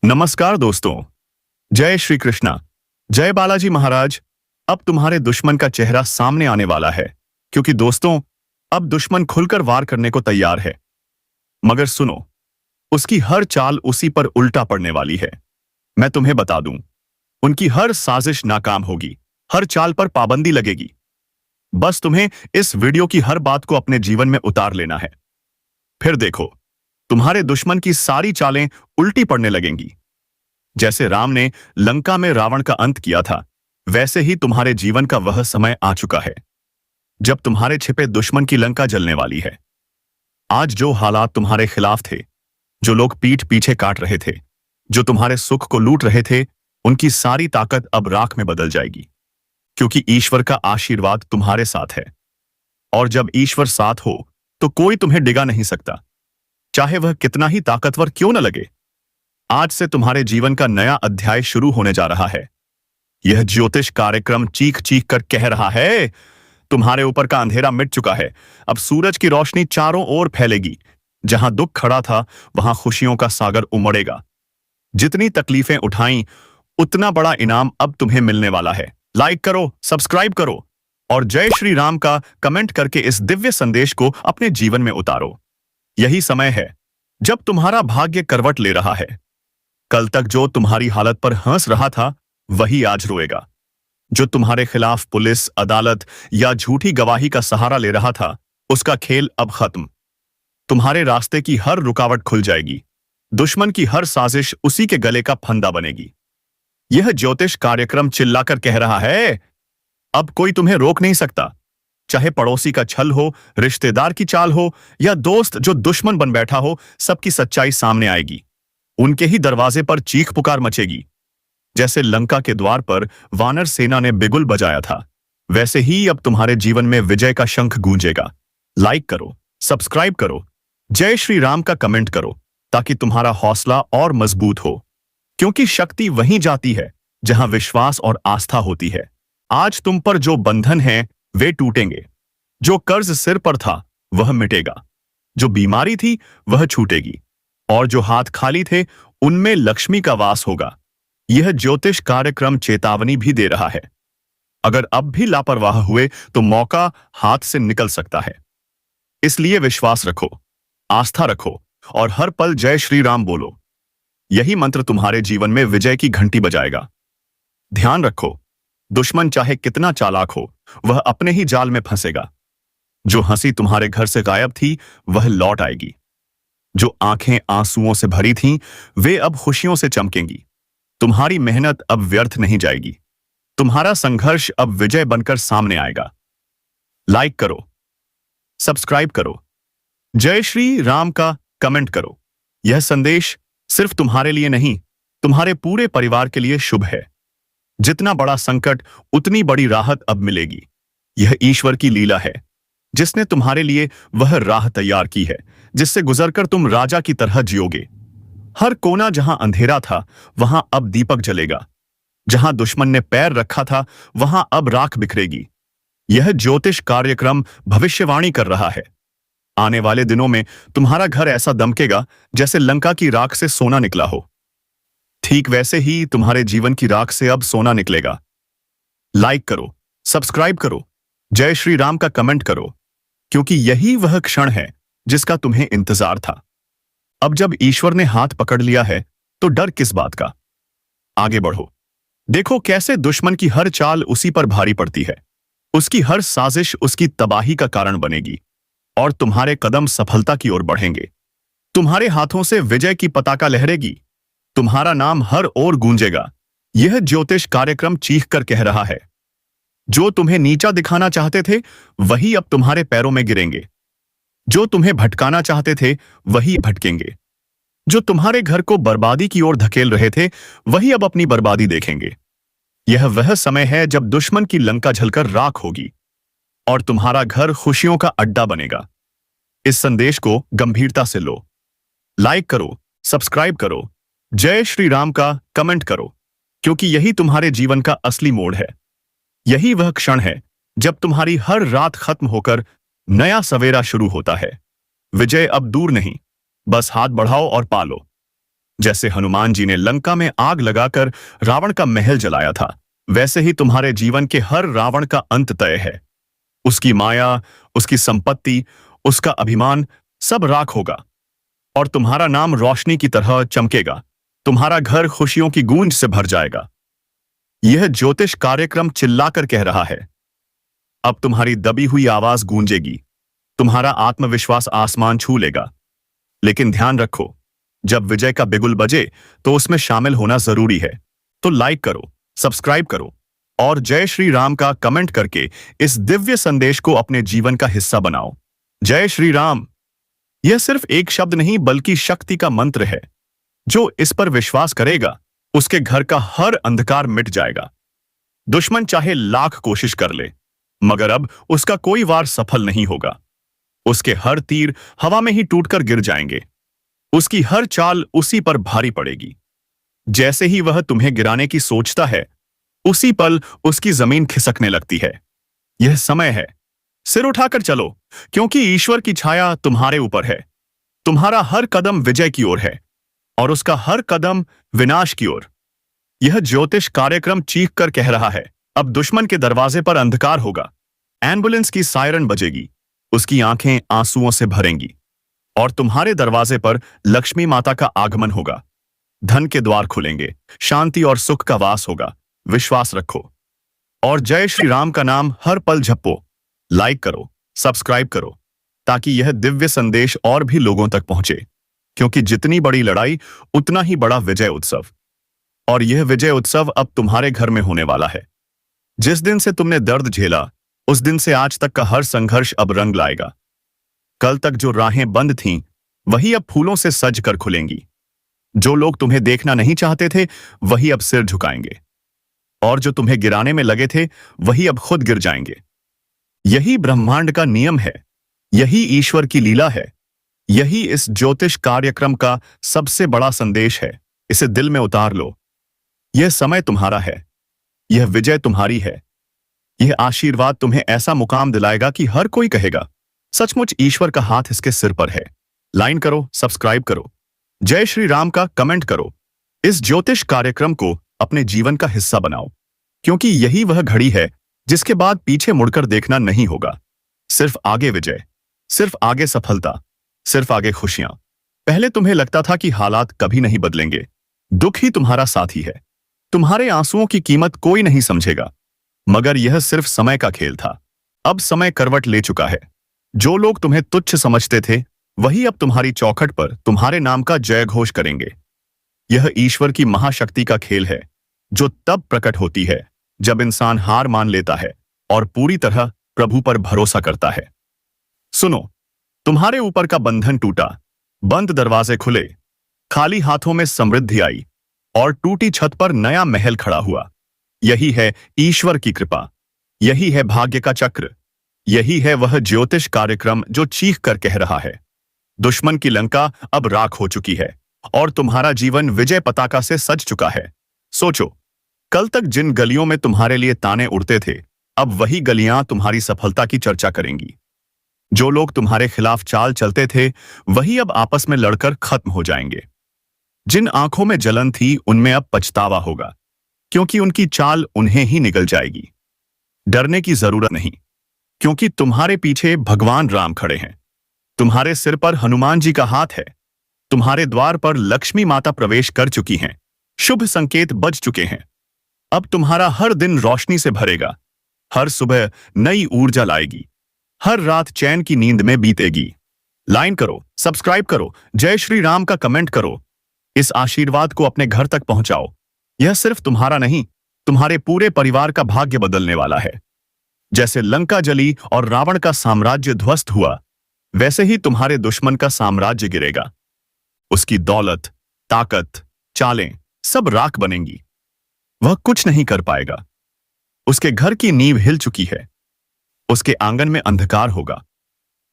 नमस्कार दोस्तों। जय श्री कृष्णा। जय बालाजी महाराज। अब तुम्हारे दुश्मन का चेहरा सामने आने वाला है, क्योंकि दोस्तों अब दुश्मन खुलकर वार करने को तैयार है। मगर सुनो, उसकी हर चाल उसी पर उल्टा पड़ने वाली है। मैं तुम्हें बता दूं, उनकी हर साजिश नाकाम होगी, हर चाल पर पाबंदी लगेगी। बस तुम्हें इस वीडियो की हर बात को अपने जीवन में उतार लेना है। फिर देखो, तुम्हारे दुश्मन की सारी चालें उल्टी पड़ने लगेंगी। जैसे राम ने लंका में रावण का अंत किया था, वैसे ही तुम्हारे जीवन का वह समय आ चुका है जब तुम्हारे छिपे दुश्मन की लंका जलने वाली है। आज जो हालात तुम्हारे खिलाफ थे, जो लोग पीठ पीछे काट रहे थे, जो तुम्हारे सुख को लूट रहे थे, उनकी सारी ताकत अब राख में बदल जाएगी, क्योंकि ईश्वर का आशीर्वाद तुम्हारे साथ है। और जब ईश्वर साथ हो तो कोई तुम्हें डिगा नहीं सकता, चाहे वह कितना ही ताकतवर क्यों न लगे। आज से तुम्हारे जीवन का नया अध्याय शुरू होने जा रहा है। यह ज्योतिष कार्यक्रम चीख चीख कर कह रहा है, तुम्हारे ऊपर का अंधेरा मिट चुका है। अब सूरज की रोशनी चारों ओर फैलेगी। जहां दुख खड़ा था, वहां खुशियों का सागर उमड़ेगा। जितनी तकलीफें उठाई, उतना बड़ा इनाम अब तुम्हें मिलने वाला है। लाइक करो, सब्सक्राइब करो और जय श्री राम का कमेंट करके इस दिव्य संदेश को अपने जीवन में उतारो। यही समय है जब तुम्हारा भाग्य करवट ले रहा है। कल तक जो तुम्हारी हालत पर हंस रहा था, वही आज रोएगा। जो तुम्हारे खिलाफ पुलिस, अदालत या झूठी गवाही का सहारा ले रहा था, उसका खेल अब खत्म। तुम्हारे रास्ते की हर रुकावट खुल जाएगी। दुश्मन की हर साजिश उसी के गले का फंदा बनेगी। यह ज्योतिष कार्यक्रम चिल्लाकर कह रहा है, अब कोई तुम्हें रोक नहीं सकता। चाहे पड़ोसी का छल हो, रिश्तेदार की चाल हो या दोस्त जो दुश्मन बन बैठा हो, सबकी सच्चाई सामने आएगी। उनके ही दरवाजे पर चीख पुकार मचेगी। जैसे लंका के द्वार पर वानर सेना ने बिगुल बजाया था, वैसे ही अब तुम्हारे जीवन में विजय का शंख गूंजेगा। लाइक करो, सब्सक्राइब करो, जय श्री राम का कमेंट करो, ताकि तुम्हारा हौसला और मजबूत हो। क्योंकि शक्ति वहीं जाती है जहां विश्वास और आस्था होती है। आज तुम पर जो बंधन है, वे टूटेंगे। जो कर्ज सिर पर था, वह मिटेगा। जो बीमारी थी, वह छूटेगी। और जो हाथ खाली थे, उनमें लक्ष्मी का वास होगा। यह ज्योतिष कार्यक्रम चेतावनी भी दे रहा है। अगर अब भी लापरवाह हुए तो मौका हाथ से निकल सकता है। इसलिए विश्वास रखो, आस्था रखो और हर पल जय श्री राम बोलो। यही मंत्र तुम्हारे जीवन में विजय की घंटी बजाएगा। ध्यान रखो, दुश्मन चाहे कितना चालाक हो, वह अपने ही जाल में फंसेगा। जो हंसी तुम्हारे घर से गायब थी, वह लौट आएगी। जो आंखें आंसुओं से भरी थीं, वे अब खुशियों से चमकेंगी। तुम्हारी मेहनत अब व्यर्थ नहीं जाएगी। तुम्हारा संघर्ष अब विजय बनकर सामने आएगा। लाइक करो, सब्सक्राइब करो, जय श्री राम का कमेंट करो। यह संदेश सिर्फ तुम्हारे लिए नहीं, तुम्हारे पूरे परिवार के लिए शुभ है। जितना बड़ा संकट, उतनी बड़ी राहत अब मिलेगी। यह ईश्वर की लीला है, जिसने तुम्हारे लिए वह राह तैयार की है, जिससे गुजरकर तुम राजा की तरह जियोगे। हर कोना जहां अंधेरा था, वहां अब दीपक जलेगा। जहां दुश्मन ने पैर रखा था, वहां अब राख बिखरेगी। यह ज्योतिष कार्यक्रम भविष्यवाणी कर रहा है। आने वाले दिनों में तुम्हारा घर ऐसा दमकेगा जैसे लंका की राख से सोना निकला हो। ठीक वैसे ही तुम्हारे जीवन की राख से अब सोना निकलेगा। लाइक करो, सब्सक्राइब करो, जय श्री राम का कमेंट करो, क्योंकि यही वह क्षण है जिसका तुम्हें इंतजार था। अब जब ईश्वर ने हाथ पकड़ लिया है, तो डर किस बात का। आगे बढ़ो। देखो कैसे दुश्मन की हर चाल उसी पर भारी पड़ती है। उसकी हर साजिश उसकी तबाही का कारण बनेगी और तुम्हारे कदम सफलता की ओर बढ़ेंगे। तुम्हारे हाथों से विजय की पताका लहरेगी। तुम्हारा नाम हर ओर गूंजेगा। यह ज्योतिष कार्यक्रम चीख कर कह रहा है, जो तुम्हें नीचा दिखाना चाहते थे, वही अब तुम्हारे पैरों में गिरेंगे। जो तुम्हें भटकाना चाहते थे, वही भटकेंगे। जो तुम्हारे घर को बर्बादी की ओर धकेल रहे थे, वही अब अपनी बर्बादी देखेंगे। यह वह समय है जब दुश्मन की लंका जलकर राख होगी और तुम्हारा घर खुशियों का अड्डा बनेगा। इस संदेश को गंभीरता से लो। लाइक करो, सब्सक्राइब करो, जय श्री राम का कमेंट करो, क्योंकि यही तुम्हारे जीवन का असली मोड़ है। यही वह क्षण है जब तुम्हारी हर रात खत्म होकर नया सवेरा शुरू होता है। विजय अब दूर नहीं, बस हाथ बढ़ाओ और पालो। जैसे हनुमान जी ने लंका में आग लगाकर रावण का महल जलाया था, वैसे ही तुम्हारे जीवन के हर रावण का अंत तय है। उसकी माया, उसकी संपत्ति, उसका अभिमान सब राख होगा और तुम्हारा नाम रोशनी की तरह चमकेगा। तुम्हारा घर खुशियों की गूंज से भर जाएगा। यह ज्योतिष कार्यक्रम चिल्लाकर कह रहा है। अब तुम्हारी दबी हुई आवाज गूंजेगी। तुम्हारा आत्मविश्वास आसमान छू लेगा। लेकिन ध्यान रखो, जब विजय का बिगुल बजे तो उसमें शामिल होना जरूरी है। तो लाइक करो, सब्सक्राइब करो और जय श्री राम का कमेंट करके इस दिव्य संदेश को अपने जीवन का हिस्सा बनाओ। जय श्री राम। यह सिर्फ एक शब्द नहीं बल्कि शक्ति का मंत्र है। जो इस पर विश्वास करेगा उसके घर का हर अंधकार मिट जाएगा। दुश्मन चाहे लाख कोशिश कर ले, मगर अब उसका कोई वार सफल नहीं होगा। उसके हर तीर हवा में ही टूटकर गिर जाएंगे। उसकी हर चाल उसी पर भारी पड़ेगी। जैसे ही वह तुम्हें गिराने की सोचता है, उसी पल उसकी जमीन खिसकने लगती है। यह समय है। सिर उठाकर चलो, क्योंकि ईश्वर की छाया तुम्हारे ऊपर है। तुम्हारा हर कदम विजय की ओर है और उसका हर कदम विनाश की ओर। यह ज्योतिष कार्यक्रम चीख कर कह रहा है, अब दुश्मन के दरवाजे पर अंधकार होगा। एम्बुलेंस की सायरन बजेगी, उसकी आंखें आंसुओं से भरेंगी और तुम्हारे दरवाजे पर लक्ष्मी माता का आगमन होगा। धन के द्वार खुलेंगे, शांति और सुख का वास होगा। विश्वास रखो और जय श्री राम का नाम हर पल जपो। लाइक करो, सब्सक्राइब करो, ताकि यह दिव्य संदेश और भी लोगों तक पहुंचे। क्योंकि जितनी बड़ी लड़ाई उतना ही बड़ा विजय उत्सव। और यह विजय उत्सव अब तुम्हारे घर में होने वाला है। जिस दिन से तुमने दर्द झेला, उस दिन से आज तक का हर संघर्ष अब रंग लाएगा। कल तक जो राहें बंद थीं, वही अब फूलों से सज कर खुलेंगी। जो लोग तुम्हें देखना नहीं चाहते थे, वही अब सिर झुकाएंगे और जो तुम्हें गिराने में लगे थे, वही अब खुद गिर जाएंगे। यही ब्रह्मांड का नियम है, यही ईश्वर की लीला है, यही इस ज्योतिष कार्यक्रम का सबसे बड़ा संदेश है। इसे दिल में उतार लो। यह समय तुम्हारा है, यह विजय तुम्हारी है। यह आशीर्वाद तुम्हें ऐसा मुकाम दिलाएगा कि हर कोई कहेगा, सचमुच ईश्वर का हाथ इसके सिर पर है। लाइन करो, सब्सक्राइब करो, जय श्री राम का कमेंट करो। इस ज्योतिष कार्यक्रम को अपने जीवन का हिस्सा बनाओ, क्योंकि यही वह घड़ी है जिसके बाद पीछे मुड़कर देखना नहीं होगा। सिर्फ आगे विजय, सिर्फ आगे सफलता, सिर्फ आगे खुशियां। पहले तुम्हें लगता था कि हालात कभी नहीं बदलेंगे। दुख ही तुम्हारा साथी है। तुम्हारे आंसुओं की कीमत कोई नहीं समझेगा, मगर यह सिर्फ समय का खेल था। अब समय करवट ले चुका है। जो लोग तुम्हें तुच्छ समझते थे, वही अब तुम्हारी चौखट पर तुम्हारे नाम का जय घोष करेंगे। यह ईश्वर की महाशक्ति का खेल है, जो तब प्रकट होती है जब इंसान हार मान लेता है और पूरी तरह प्रभु पर भरोसा करता है। सुनो, तुम्हारे ऊपर का बंधन टूटा, बंद दरवाजे खुले, खाली हाथों में समृद्धि आई और टूटी छत पर नया महल खड़ा हुआ। यही है ईश्वर की कृपा, यही है भाग्य का चक्र, यही है वह ज्योतिष कार्यक्रम जो चीख कर कह रहा है, दुश्मन की लंका अब राख हो चुकी है और तुम्हारा जीवन विजय पताका से सज चुका है। सोचो, कल तक जिन गलियों में तुम्हारे लिए ताने उड़ते थे, अब वही गलियां तुम्हारी सफलता की चर्चा करेंगी। जो लोग तुम्हारे खिलाफ चाल चलते थे, वही अब आपस में लड़कर खत्म हो जाएंगे। जिन आंखों में जलन थी, उनमें अब पछतावा होगा, क्योंकि उनकी चाल उन्हें ही निगल जाएगी। डरने की जरूरत नहीं, क्योंकि तुम्हारे पीछे भगवान राम खड़े हैं। तुम्हारे सिर पर हनुमान जी का हाथ है। तुम्हारे द्वार पर लक्ष्मी माता प्रवेश कर चुकी हैं। शुभ संकेत बज चुके हैं। अब तुम्हारा हर दिन रोशनी से भरेगा, हर सुबह नई ऊर्जा लाएगी, हर रात चैन की नींद में बीतेगी। लाइन करो, सब्सक्राइब करो, जय श्री राम का कमेंट करो। इस आशीर्वाद को अपने घर तक पहुंचाओ। यह सिर्फ तुम्हारा नहीं, तुम्हारे पूरे परिवार का भाग्य बदलने वाला है। जैसे लंका जली और रावण का साम्राज्य ध्वस्त हुआ, वैसे ही तुम्हारे दुश्मन का साम्राज्य गिरेगा। उसकी दौलत, ताकत, चालें सब राख बनेंगी। वह कुछ नहीं कर पाएगा। उसके घर की नींव हिल चुकी है। उसके आंगन में अंधकार होगा।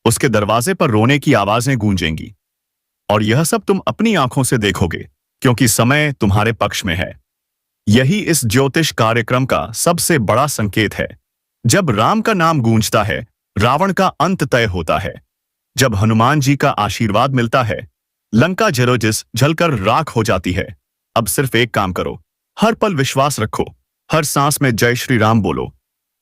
उसके दरवाजे पर रोने की आवाजें गूंजेंगी। और यह सब तुम अपनी आंखों से देखोगे, क्योंकि समय तुम्हारे पक्ष में है। यही इस ज्योतिष कार्यक्रम का सबसे बड़ा संकेत है। जब राम का नाम गूंजता है, रावण का अंत तय होता है। जब हनुमान जी का आशीर्वाद मिलता है, लंका जलोजिस जलकर राख हो जाती है। अब सिर्फ एक काम करो, हर पल विश्वास रखो, हर सांस में जय श्री राम बोलो।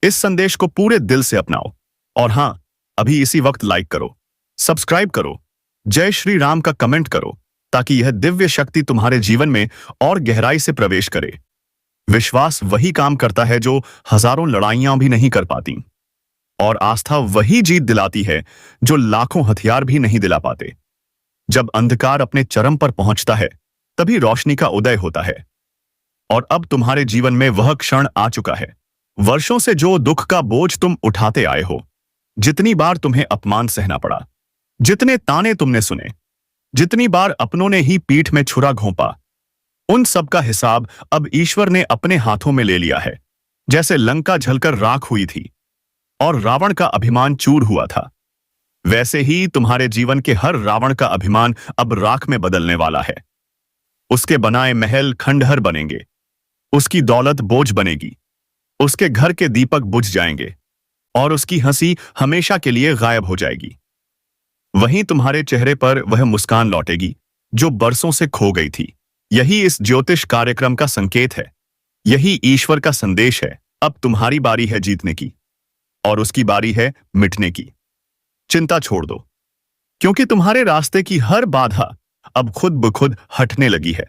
इस संदेश को पूरे दिल से अपनाओ। और हां, अभी इसी वक्त लाइक करो, सब्सक्राइब करो, जय श्री राम का कमेंट करो, ताकि यह दिव्य शक्ति तुम्हारे जीवन में और गहराई से प्रवेश करे। विश्वास वही काम करता है जो हजारों लड़ाइयां भी नहीं कर पाती, और आस्था वही जीत दिलाती है जो लाखों हथियार भी नहीं दिला पाते। जब अंधकार अपने चरम पर पहुंचता है, तभी रोशनी का उदय होता है। और अब तुम्हारे जीवन में वह क्षण आ चुका है। वर्षों से जो दुख का बोझ तुम उठाते आए हो, जितनी बार तुम्हें अपमान सहना पड़ा, जितने ताने तुमने सुने, जितनी बार अपनों ने ही पीठ में छुरा घोंपा, उन सब का हिसाब अब ईश्वर ने अपने हाथों में ले लिया है। जैसे लंका जलकर राख हुई थी और रावण का अभिमान चूर हुआ था, वैसे ही तुम्हारे जीवन के हर रावण का अभिमान अब राख में बदलने वाला है। उसके बनाए महल खंडहर बनेंगे, उसकी दौलत बोझ बनेगी, उसके घर के दीपक बुझ जाएंगे और उसकी हंसी हमेशा के लिए गायब हो जाएगी। वहीं तुम्हारे चेहरे पर वह मुस्कान लौटेगी जो बरसों से खो गई थी। यही इस ज्योतिष कार्यक्रम का संकेत है, यही ईश्वर का संदेश है। अब तुम्हारी बारी है जीतने की, और उसकी बारी है मिटने की। चिंता छोड़ दो, क्योंकि तुम्हारे रास्ते की हर बाधा अब खुद ब खुद हटने लगी है।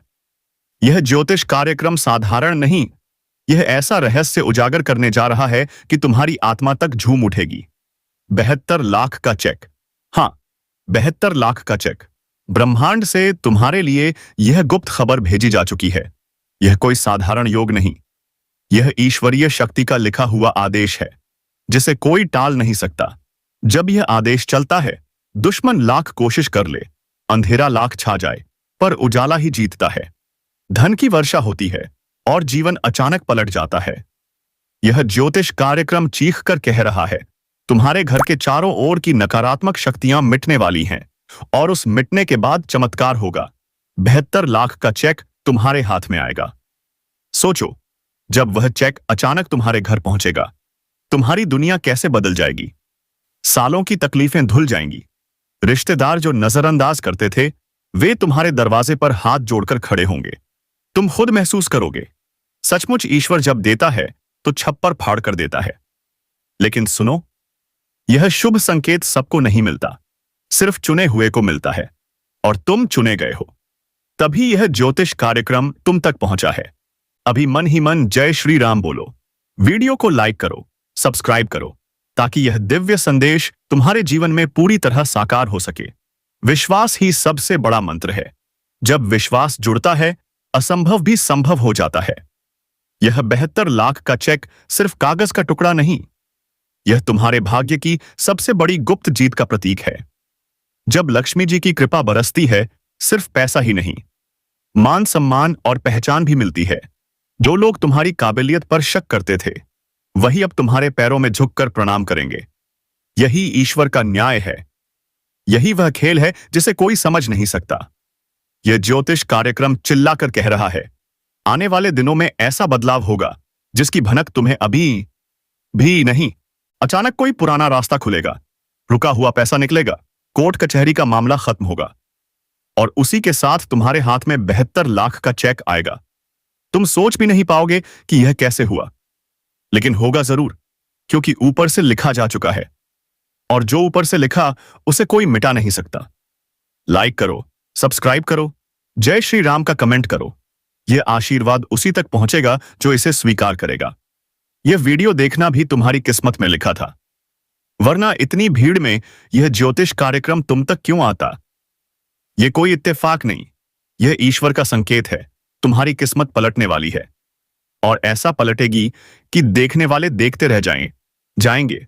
यह ज्योतिष कार्यक्रम साधारण नहीं, यह ऐसा रहस्य उजागर करने जा रहा है कि तुम्हारी आत्मा तक झूम उठेगी। 72 लाख का चेक, हाँ, 72 लाख का चेक। ब्रह्मांड से तुम्हारे लिए यह गुप्त खबर भेजी जा चुकी है। यह कोई साधारण योग नहीं, यह ईश्वरीय शक्ति का लिखा हुआ आदेश है, जिसे कोई टाल नहीं सकता। जब यह आदेश चलता है, दुश्मन लाख कोशिश कर ले, अंधेरा लाख छा जाए, पर उजाला ही जीतता है। धन की वर्षा होती है और जीवन अचानक पलट जाता है। यह ज्योतिष कार्यक्रम चीख कर कह रहा है, तुम्हारे घर के चारों ओर की नकारात्मक शक्तियां मिटने वाली हैं, और उस मिटने के बाद चमत्कार होगा। 72 लाख का चेक तुम्हारे हाथ में आएगा। सोचो, जब वह चेक अचानक तुम्हारे घर पहुंचेगा, तुम्हारी दुनिया कैसे बदल जाएगी। सालों की तकलीफें धुल जाएंगी। रिश्तेदार जो नजरअंदाज करते थे, वे तुम्हारे दरवाजे पर हाथ जोड़कर खड़े होंगे। तुम खुद महसूस करोगे, सचमुच ईश्वर जब देता है तो छप्पर फाड़ कर देता है। लेकिन सुनो, यह शुभ संकेत सबको नहीं मिलता, सिर्फ चुने हुए को मिलता है, और तुम चुने गए हो। तभी यह ज्योतिष कार्यक्रम तुम तक पहुंचा है। अभी मन ही मन जय श्री राम बोलो, वीडियो को लाइक करो, सब्सक्राइब करो, ताकि यह दिव्य संदेश तुम्हारे जीवन में पूरी तरह साकार हो सके। विश्वास ही सबसे बड़ा मंत्र है। जब विश्वास जुड़ता है, असंभव भी संभव हो जाता है। यह 72 लाख का चेक सिर्फ कागज का टुकड़ा नहीं, यह तुम्हारे भाग्य की सबसे बड़ी गुप्त जीत का प्रतीक है। जब लक्ष्मी जी की कृपा बरसती है, सिर्फ पैसा ही नहीं, मान सम्मान और पहचान भी मिलती है। जो लोग तुम्हारी काबिलियत पर शक करते थे, वही अब तुम्हारे पैरों में झुककर प्रणाम करेंगे। यही ईश्वर का न्याय है। यही वह खेल है जिसे कोई समझ नहीं सकता। यह ज्योतिष कार्यक्रम चिल्लाकर कह रहा है, आने वाले दिनों में ऐसा बदलाव होगा जिसकी भनक तुम्हें अभी भी नहीं। अचानक कोई पुराना रास्ता खुलेगा, रुका हुआ पैसा निकलेगा, कोर्ट कचहरी का मामला खत्म होगा, और उसी के साथ तुम्हारे हाथ में 72 लाख का चेक आएगा। तुम सोच भी नहीं पाओगे कि यह कैसे हुआ, लेकिन होगा जरूर, क्योंकि ऊपर से लिखा जा चुका है, और जो ऊपर से लिखा उसे कोई मिटा नहीं सकता। लाइक करो, सब्सक्राइब करो, जय श्री राम का कमेंट करो। यह आशीर्वाद उसी तक पहुंचेगा जो इसे स्वीकार करेगा। यह वीडियो देखना भी तुम्हारी किस्मत में लिखा था, वरना इतनी भीड़ में यह ज्योतिष कार्यक्रम तुम तक क्यों आता। यह कोई इत्तेफाक नहीं, यह ईश्वर का संकेत है। तुम्हारी किस्मत पलटने वाली है, और ऐसा पलटेगी कि देखने वाले देखते रह जाएंगे।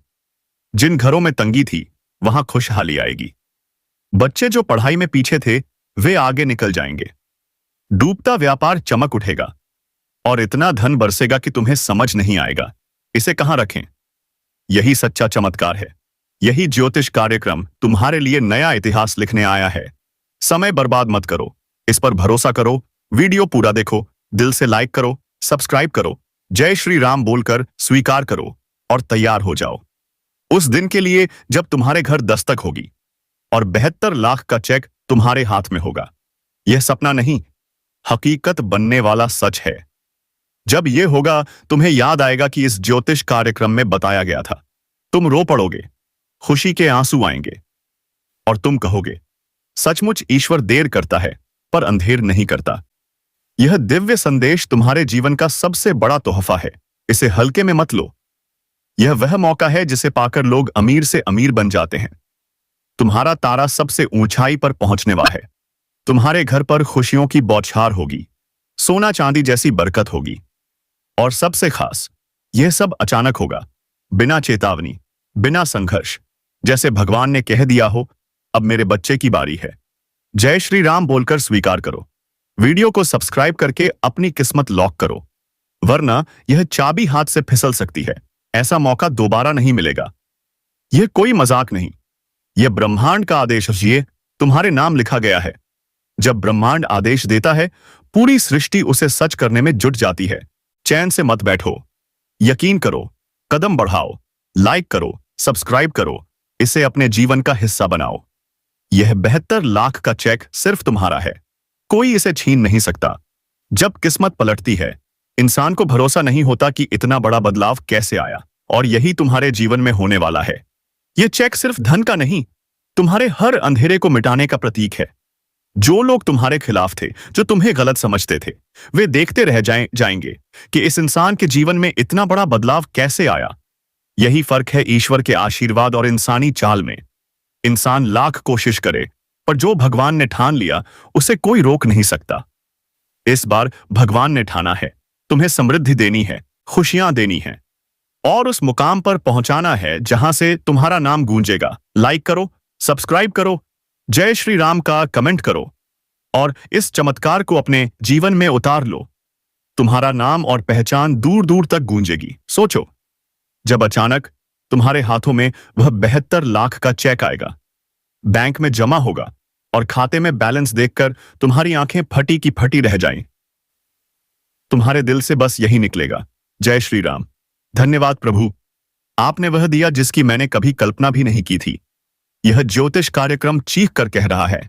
जिन घरों में तंगी थी, वहां खुशहाली आएगी। बच्चे जो पढ़ाई में पीछे थे, वे आगे निकल जाएंगे। डूबता व्यापार चमक उठेगा, और इतना धन बरसेगा कि तुम्हें समझ नहीं आएगा इसे कहां रखें। यही सच्चा चमत्कार है। यही ज्योतिष कार्यक्रम तुम्हारे लिए नया इतिहास लिखने आया है। समय बर्बाद मत करो, इस पर भरोसा करो। वीडियो पूरा देखो, दिल से लाइक करो, सब्सक्राइब करो, जय श्री राम बोलकर स्वीकार करो, और तैयार हो जाओ उस दिन के लिए जब तुम्हारे घर दस्तक होगी और 72 लाख का चेक तुम्हारे हाथ में होगा। यह सपना नहीं, हकीकत बनने वाला सच है। जब यह होगा, तुम्हें याद आएगा कि इस ज्योतिष कार्यक्रम में बताया गया था। तुम रो पड़ोगे, खुशी के आंसू आएंगे, और तुम कहोगे, सचमुच ईश्वर देर करता है पर अंधेर नहीं करता। यह दिव्य संदेश तुम्हारे जीवन का सबसे बड़ा तोहफा है। इसे हल्के में मत लो। यह वह मौका है जिसे पाकर लोग अमीर से अमीर बन जाते हैं। तुम्हारा तारा सबसे ऊंचाई पर पहुंचने वाला है। तुम्हारे घर पर खुशियों की बौछार होगी, सोना चांदी जैसी बरकत होगी। और सबसे खास, यह सब अचानक होगा, बिना चेतावनी, बिना संघर्ष। जैसे भगवान ने कह दिया हो, अब मेरे बच्चे की बारी है। जय श्री राम बोलकर स्वीकार करो। वीडियो को सब्सक्राइब करके अपनी किस्मत लॉक करो, वरना यह चाबी हाथ से फिसल सकती है। ऐसा मौका दोबारा नहीं मिलेगा। यह कोई मजाक नहीं, यह ब्रह्मांड का आदेश है। ये तुम्हारे नाम लिखा गया है। जब ब्रह्मांड आदेश देता है, पूरी सृष्टि उसे सच करने में जुट जाती है। चैन से मत बैठो, यकीन करो, कदम बढ़ाओ, लाइक करो, सब्सक्राइब करो, इसे अपने जीवन का हिस्सा बनाओ। यह 72 लाख का चेक सिर्फ तुम्हारा है, कोई इसे छीन नहीं सकता। जब किस्मत पलटती है, इंसान को भरोसा नहीं होता कि इतना बड़ा बदलाव कैसे आया, और यही तुम्हारे जीवन में होने वाला है। यह चेक सिर्फ धन का नहीं, तुम्हारे हर अंधेरे को मिटाने का प्रतीक है। जो लोग तुम्हारे खिलाफ थे, जो तुम्हें गलत समझते थे, वे देखते रह जाएंगे कि इस इंसान के जीवन में इतना बड़ा बदलाव कैसे आया। यही फर्क है ईश्वर के आशीर्वाद और इंसानी चाल में। इंसान लाख कोशिश करे, पर जो भगवान ने ठान लिया, उसे कोई रोक नहीं सकता। इस बार भगवान ने ठाना है, तुम्हें समृद्धि देनी है, खुशियां देनी है, और उस मुकाम पर पहुंचाना है जहां से तुम्हारा नाम गूंजेगा। लाइक करो, सब्सक्राइब करो, जय श्री राम का कमेंट करो, और इस चमत्कार को अपने जीवन में उतार लो। तुम्हारा नाम और पहचान दूर दूर तक गूंजेगी। सोचो, जब अचानक तुम्हारे हाथों में वह 72 लाख का चेक आएगा, बैंक में जमा होगा, और खाते में बैलेंस देखकर तुम्हारी आंखें फटी की फटी रह जाएं। तुम्हारे दिल से बस यही निकलेगा, जय श्री राम, धन्यवाद प्रभु, आपने वह दिया जिसकी मैंने कभी कल्पना भी नहीं की थी। यह ज्योतिष कार्यक्रम चीख कर कह रहा है,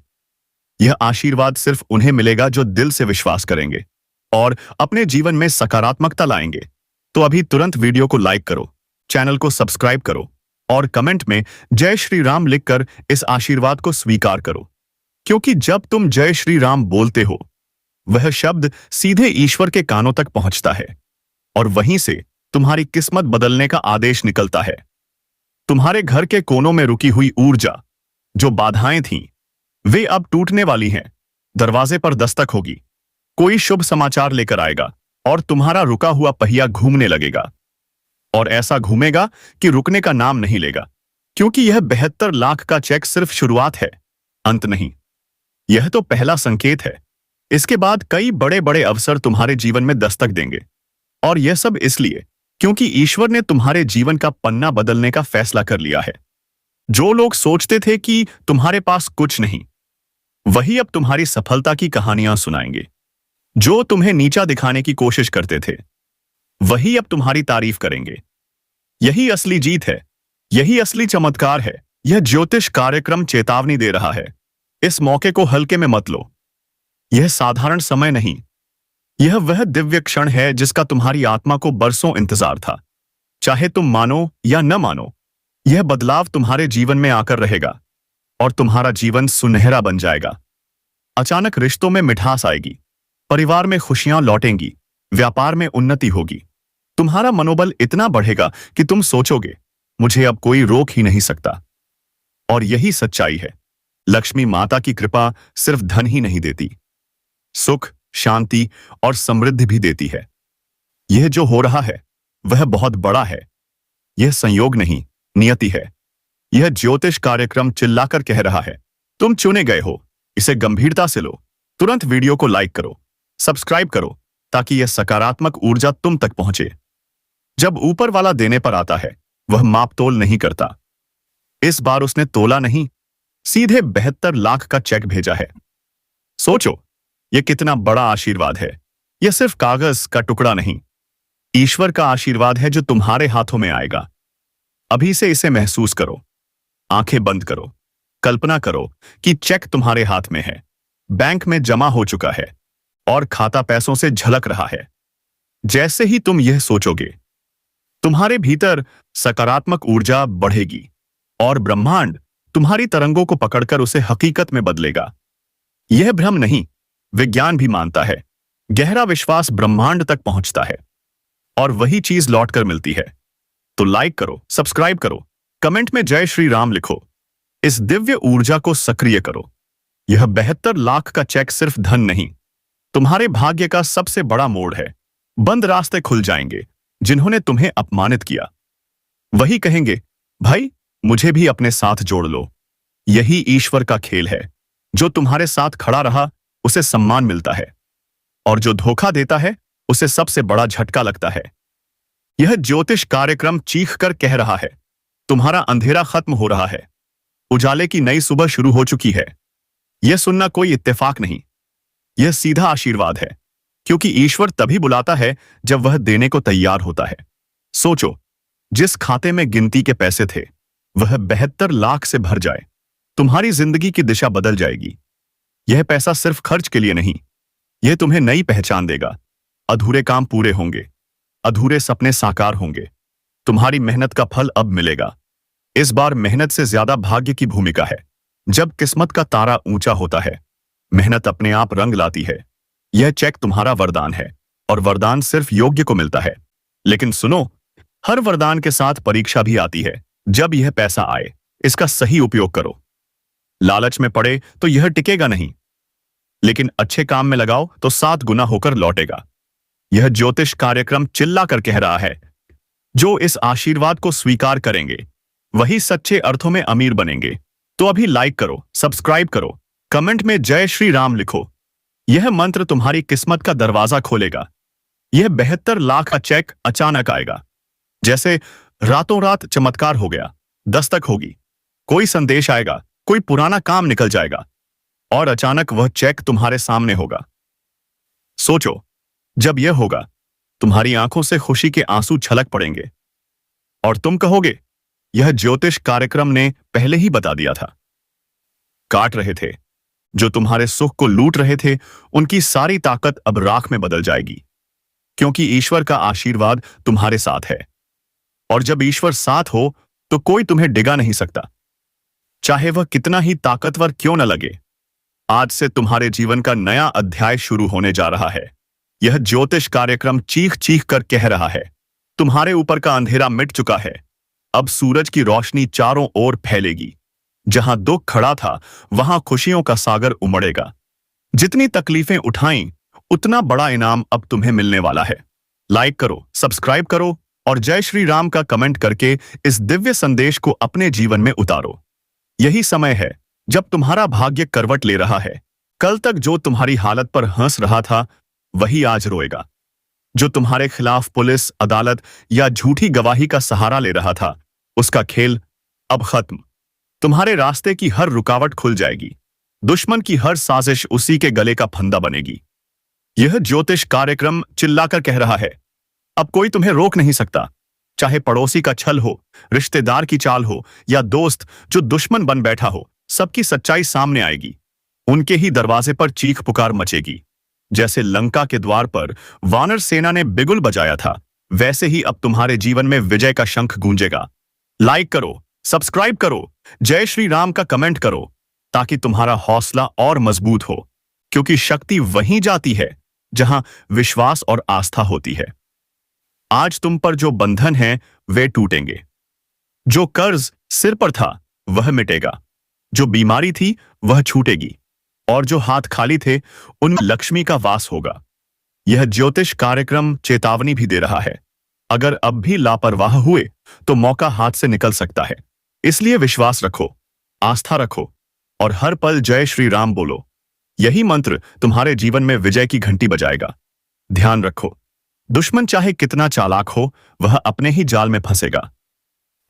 यह आशीर्वाद सिर्फ उन्हें मिलेगा जो दिल से विश्वास करेंगे और अपने जीवन में सकारात्मकता लाएंगे। तो अभी तुरंत वीडियो को लाइक करो, चैनल को सब्सक्राइब करो, और कमेंट में जय श्री राम लिखकर इस आशीर्वाद को स्वीकार करो। क्योंकि जब तुम जय श्री राम बोलते हो, वह शब्द सीधे ईश्वर के कानों तक पहुंचता है, और वहीं से तुम्हारी किस्मत बदलने का आदेश निकलता है। तुम्हारे घर के कोनों में रुकी हुई ऊर्जा, जो बाधाएं थीं, वे अब टूटने वाली हैं। दरवाजे पर दस्तक होगी, कोई शुभ समाचार लेकर आएगा, और तुम्हारा रुका हुआ पहिया घूमने लगेगा। और ऐसा घूमेगा कि रुकने का नाम नहीं लेगा। क्योंकि यह 72 लाख का चेक सिर्फ शुरुआत है, अंत नहीं। यह तो पहला संकेत है। इसके बाद कई बड़े बड़े अवसर तुम्हारे जीवन में दस्तक देंगे। और यह सब इसलिए क्योंकि ईश्वर ने तुम्हारे जीवन का पन्ना बदलने का फैसला कर लिया है। जो लोग सोचते थे कि तुम्हारे पास कुछ नहीं, वही अब तुम्हारी सफलता की कहानियां सुनाएंगे। जो तुम्हें नीचा दिखाने की कोशिश करते थे, वही अब तुम्हारी तारीफ करेंगे। यही असली जीत है, यही असली चमत्कार है। यह ज्योतिष कार्यक्रम चेतावनी दे रहा है, इस मौके को हल्के में मत लो। यह साधारण समय नहीं, यह वह दिव्य क्षण है जिसका तुम्हारी आत्मा को बरसों इंतजार था। चाहे तुम मानो या न मानो, यह बदलाव तुम्हारे जीवन में आकर रहेगा, और तुम्हारा जीवन सुनहरा बन जाएगा। अचानक रिश्तों में मिठास आएगी, परिवार में खुशियां लौटेंगी, व्यापार में उन्नति होगी। तुम्हारा मनोबल इतना बढ़ेगा कि तुम सोचोगे, मुझे अब कोई रोक ही नहीं सकता। और यही सच्चाई है। लक्ष्मी माता की कृपा सिर्फ धन ही नहीं देती, सुख, शांति और समृद्धि भी देती है। यह जो हो रहा है, वह बहुत बड़ा है। यह संयोग नहीं, नियति है। यह ज्योतिष कार्यक्रम चिल्लाकर कह रहा है, तुम चुने गए हो, इसे गंभीरता से लो। तुरंत वीडियो को लाइक करो, सब्सक्राइब करो, ताकि यह सकारात्मक ऊर्जा तुम तक पहुंचे। जब ऊपर वाला देने पर आता है, वह माप तोल नहीं करता। इस बार उसने तोला नहीं, सीधे 72 लाख का चेक भेजा है। सोचो, यह कितना बड़ा आशीर्वाद है। यह सिर्फ कागज का टुकड़ा नहीं, ईश्वर का आशीर्वाद है जो तुम्हारे हाथों में आएगा। अभी से इसे महसूस करो। आंखें बंद करो, कल्पना करो कि चेक तुम्हारे हाथ में है, बैंक में जमा हो चुका है और खाता पैसों से झलक रहा है। जैसे ही तुम यह सोचोगे, तुम्हारे भीतर सकारात्मक ऊर्जा बढ़ेगी और ब्रह्मांड तुम्हारी तरंगों को पकड़कर उसे हकीकत में बदलेगा। यह भ्रम नहीं, विज्ञान भी मानता है। गहरा विश्वास ब्रह्मांड तक पहुंचता है और वही चीज लौटकर मिलती है। तो लाइक करो, सब्सक्राइब करो, कमेंट में जय श्री राम लिखो। इस दिव्य ऊर्जा को सक्रिय करो। यह 72 लाख का चेक सिर्फ धन नहीं, तुम्हारे भाग्य का सबसे बड़ा मोड़ है। बंद रास्ते खुल जाएंगे। जिन्होंने तुम्हें अपमानित किया वही कहेंगे, भाई मुझे भी अपने साथ जोड़ लो। यही ईश्वर का खेल है। जो तुम्हारे साथ खड़ा रहा उसे सम्मान मिलता है और जो धोखा देता है उसे सबसे बड़ा झटका लगता है। यह ज्योतिष कार्यक्रम चीख कर कह रहा है, तुम्हारा अंधेरा खत्म हो रहा है, उजाले की नई सुबह शुरू हो चुकी है। यह सुनना कोई इत्तेफाक नहीं, यह सीधा आशीर्वाद है, क्योंकि ईश्वर तभी बुलाता है जब वह देने को तैयार होता है। सोचो, जिस खाते में गिनती के पैसे थे वह 72 लाख से भर जाए, तुम्हारी जिंदगी की दिशा बदल जाएगी। यह पैसा सिर्फ खर्च के लिए नहीं, यह तुम्हें नई पहचान देगा। अधूरे काम पूरे होंगे, अधूरे सपने साकार होंगे। तुम्हारी मेहनत का फल अब मिलेगा। इस बार मेहनत से ज्यादा भाग्य की भूमिका है। जब किस्मत का तारा ऊंचा होता है, मेहनत अपने आप रंग लाती है। यह चेक तुम्हारा वरदान है और वरदान सिर्फ योग्य को मिलता है। लेकिन सुनो, हर वरदान के साथ परीक्षा भी आती है। जब यह पैसा आए, इसका सही उपयोग करो। लालच में पड़े तो यह टिकेगा नहीं, लेकिन अच्छे काम में लगाओ तो 7 गुना होकर लौटेगा। यह ज्योतिष कार्यक्रम चिल्ला कर कह रहा है, जो इस आशीर्वाद को स्वीकार करेंगे वही सच्चे अर्थों में अमीर बनेंगे। तो अभी लाइक करो, सब्सक्राइब करो, कमेंट में जय श्री राम लिखो। यह मंत्र तुम्हारी किस्मत का दरवाजा खोलेगा। यह 72 लाख का चेक अचानक आएगा, जैसे रातों रात चमत्कार हो गया। दस्तक होगी, कोई संदेश आएगा, कोई पुराना काम निकल जाएगा और अचानक वह चेक तुम्हारे सामने होगा। सोचो, जब यह होगा, तुम्हारी आंखों से खुशी के आंसू छलक पड़ेंगे और तुम कहोगे, यह ज्योतिष कार्यक्रम ने पहले ही बता दिया था। काट रहे थे, जो तुम्हारे सुख को लूट रहे थे, उनकी सारी ताकत अब राख में बदल जाएगी, क्योंकि ईश्वर का आशीर्वाद तुम्हारे साथ है। और जब ईश्वर साथ हो तो कोई तुम्हें डिगा नहीं सकता, चाहे वह कितना ही ताकतवर क्यों न लगे। आज से तुम्हारे जीवन का नया अध्याय शुरू होने जा रहा है। यह ज्योतिष कार्यक्रम चीख चीख कर कह रहा है, तुम्हारे ऊपर का अंधेरा मिट चुका है। अब सूरज की रोशनी चारों ओर फैलेगी। जहां दुख खड़ा था वहां खुशियों का सागर उमड़ेगा। जितनी तकलीफें उठाई उतना बड़ा इनाम अब तुम्हें मिलने वाला है। लाइक करो, सब्सक्राइब करो और जय श्री राम का कमेंट करके इस दिव्य संदेश को अपने जीवन में उतारो। यही समय है जब तुम्हारा भाग्य करवट ले रहा है। कल तक जो तुम्हारी हालत पर हंस रहा था वही आज रोएगा। जो तुम्हारे खिलाफ पुलिस, अदालत या झूठी गवाही का सहारा ले रहा था, उसका खेल अब खत्म। तुम्हारे रास्ते की हर रुकावट खुल जाएगी। दुश्मन की हर साजिश उसी के गले का फंदा बनेगी। यह ज्योतिष कार्यक्रम चिल्लाकर कह रहा है, अब कोई तुम्हें रोक नहीं सकता। चाहे पड़ोसी का छल हो, रिश्तेदार की चाल हो या दोस्त जो दुश्मन बन बैठा हो, सबकी सच्चाई सामने आएगी। उनके ही दरवाजे पर चीख पुकार मचेगी। जैसे लंका के द्वार पर वानर सेना ने बिगुल बजाया था, वैसे ही अब तुम्हारे जीवन में विजय का शंख गूंजेगा। लाइक करो, सब्सक्राइब करो, जय श्री राम का कमेंट करो, ताकि तुम्हारा हौसला और मजबूत हो, क्योंकि शक्ति वहीं जाती है जहां विश्वास और आस्था होती है। आज तुम पर जो बंधन है वे टूटेंगे। जो कर्ज सिर पर था वह मिटेगा। जो बीमारी थी वह छूटेगी और जो हाथ खाली थे उनमें लक्ष्मी का वास होगा। यह ज्योतिष कार्यक्रम चेतावनी भी दे रहा है, अगर अब भी लापरवाह हुए तो मौका हाथ से निकल सकता है। इसलिए विश्वास रखो, आस्था रखो और हर पल जय श्री राम बोलो। यही मंत्र तुम्हारे जीवन में विजय की घंटी बजाएगा। ध्यान रखो, दुश्मन चाहे कितना चालाक हो, वह अपने ही जाल में फंसेगा।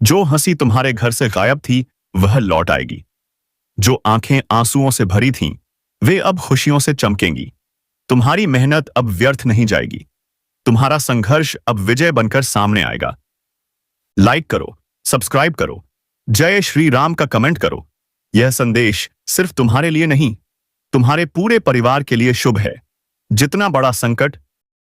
जो हंसी तुम्हारे घर से गायब थी वह लौट आएगी। जो आंखें आंसुओं से भरी थीं वे अब खुशियों से चमकेंगी। तुम्हारी मेहनत अब व्यर्थ नहीं जाएगी। तुम्हारा संघर्ष अब विजय बनकर सामने आएगा। लाइक करो, सब्सक्राइब करो, जय श्री राम का कमेंट करो। यह संदेश सिर्फ तुम्हारे लिए नहीं, तुम्हारे पूरे परिवार के लिए शुभ है। जितना बड़ा संकट